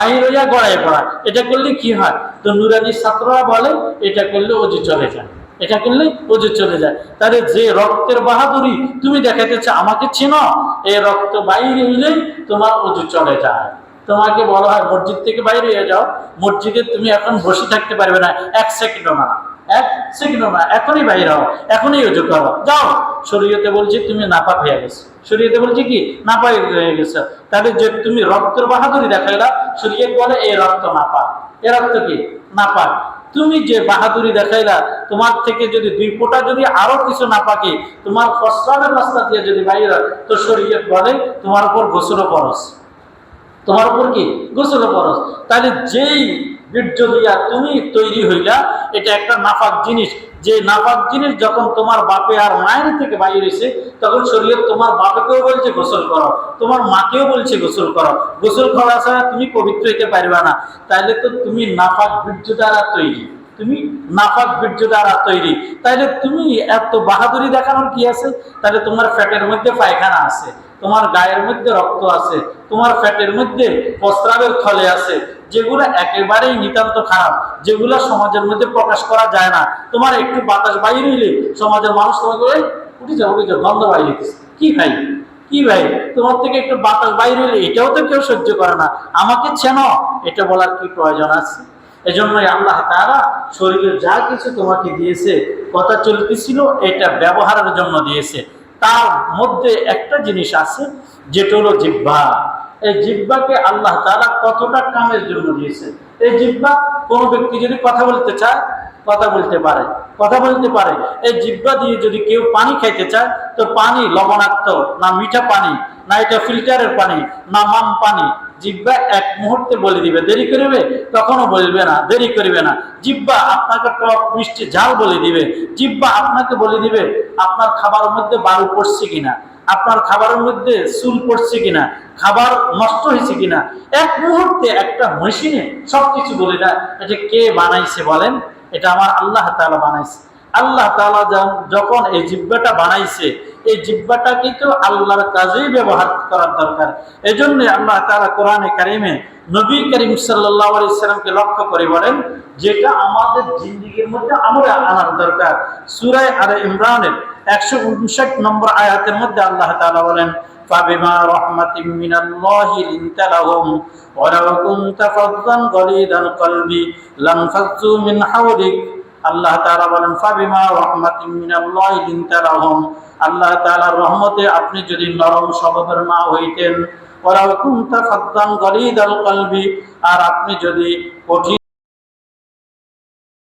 বাহির হইয়া গড়ায় পড়া, এটা করলে কি হয়? তো নুরানি ছাত্ররা বলে এটা করলে ওযু চলে যায়, এটা করলে ওযু চলে যায়। তাহলে যে রক্তের বাহাদুরি তুমি দেখাইতেছ, আমাকে চিনো, এই রক্ত বাইরে হইলেই তোমার ওযু চলে যায়। তোমাকে বলা হয় মসজিদ থেকে বাইরে হয়ে যাও, মসজিদে তুমি এখন বসে থাকতে পারবে না, 1 সেকেন্ডও না, 1 সেকেন্ডও না, এখনই বাইরে হও, এখনই ওযু করো, যাও। শরীয়তে বলছে তুমি নাপাক হয়ে গেছো, শরীয়তে বলছে কি নাপাক হয়ে গেছো। তাহলে যে তুমি রক্তের বাহাদুরি দেখাইলা, শরীয়ত বলে এই রক্ত নাপাক, এ রক্ত কি নাপাক। তুমি যে বাহাদুরি দেখাইলা, তোমার থেকে যদি 2 ফোঁটা যদি আরো কিছু নাপাকি তোমার প্রস্রাবের রাস্তা দিয়ে যদি বাইরে, তো শরীয়ত বলে তোমার উপর গোসল ফরজ, তোমার উপর কি গোসল ফরজ। তাহলে যেই বীর্য দিয়া তুমি তৈরি হইলা, এটা একটা নাপাক জিনিস। যে নাপাক জিনিস যখন তোমার বাপে আর মায়ের থেকে বাইরে হয়েছে, তখন শরীয়ত তোমার বাপকেও বলছে গোসল করো, তোমার মাকেও বলছে গোসল করো। গোসল করা ছাড়া তুমি পবিত্র হইতে পারবে না। তাইলে তো তুমি নাপাক বীর্য দ্বারা তৈরি, তুমি নাপাক বীর্য দ্বারা তৈরি। তাইলে তুমি এত বাহাদুরি দেখানোর কি আছে? তাহলে তোমার পেটের মধ্যে পায়খানা আছে, তোমার গায়ের মধ্যে রক্ত আছে, তোমার পেটের মধ্যে প্রস্রাবের থলে আছে, যেগুলো একেবারেই নিতান্ত খারাপ, যেগুলো সমাজের মধ্যে প্রকাশ করা যায় না। তোমার একটু বাতাস বাইরে হইলে সমাজের মানুষ তোমাকে উঠে যাও, উঠে যাও, গন্ধ বাইরে হইতেছে, কি ভাই, কি ভাই, তোমার থেকে একটু বাতাস বাইরে হইলে এটাও তো কেউ সহ্য করে না, আমাকে চেনো, এটা বলার কি প্রয়োজন আছে? এজন্যই আল্লাহ তাআলা শরীরে যা কিছু তোমাকে দিয়েছে, কথা চলতেছিল, এটা ব্যবহারের জন্য দিয়েছে। তার মধ্যে একটা জিনিস আছে, যেটা হলো জিহ্বা। এই জিহ্বাকে আল্লাহ তাআলা কতটা কামের জন্য দিয়েছে। এই জিহ্বা, কোনো ব্যক্তি যদি কথা বলতে চায় কথা বলতে পারে, কথা বলতে পারে। এই জিহ্বা দিয়ে যদি কেউ পানি খাইতে চায়, তো পানি লবণাক্ত না মিঠা পানি, না এটা ফিল্টারের পানি, না মাম পানি, জিহ্বা 1 মুহূর্তে বলে দিবে। দেরি করবে? তখনও বলবে না, দেরি করবে না। জিহ্বা আপনাকে টক মিষ্টি ঝাল বলে দিবে। জিহ্বা আপনাকে বলে দিবে আপনার খাবারের মধ্যে বালু পড়ছে কিনা, আপনার খাবারের মধ্যে চুল পড়ছে কিনা, খাবার নষ্ট হয়েছে কিনা। 1 মুহূর্তে একটা মেশিনে সবকিছু বলে দেয়। এটা কে বানাইছে বলেন? এটা আমার আল্লাহ তাআলা বানাইছে। আল্লাহ তাআলা যখন এই জিহ্বাটা বানাইছে, এই জিহ্বাটা কিন্তু আল্লাহর কাজেই ব্যবহার করার দরকার। এজন্য আল্লাহ তাআলা কোরআনে কারিমে নবী করিম সাল্লাল্লাহু আলাইহি সাল্লামকে লক্ষ্য করে বলেন, যেটা আমাদের জিন্দেগির মধ্যে আমরা আনার দরকার। সূরা আলে ইমরানের 159 নম্বর আয়াতের মধ্যে আল্লাহ তাআলা বলেন, ফাবিমা রাহমাতিম মিনাল্লাহি লিনতা লাহুম ওয়ালাউ কুনতা ফাযযান গালিযাল কলবি লানফাযযু মিন হাওলিক। আল্লাহ তাআলা বলেন, ফাবিমা রাহমাতিম মিনাল্লাহি লিনতা লাহুম, আল্লাহ তাআলার রহমতে আপনি যদি নরম স্বভাবের না হইতেন, ওয়ালাউ কুনতা ফাযযান গালিযাল কলবি, আর আপনি যদি কঠিন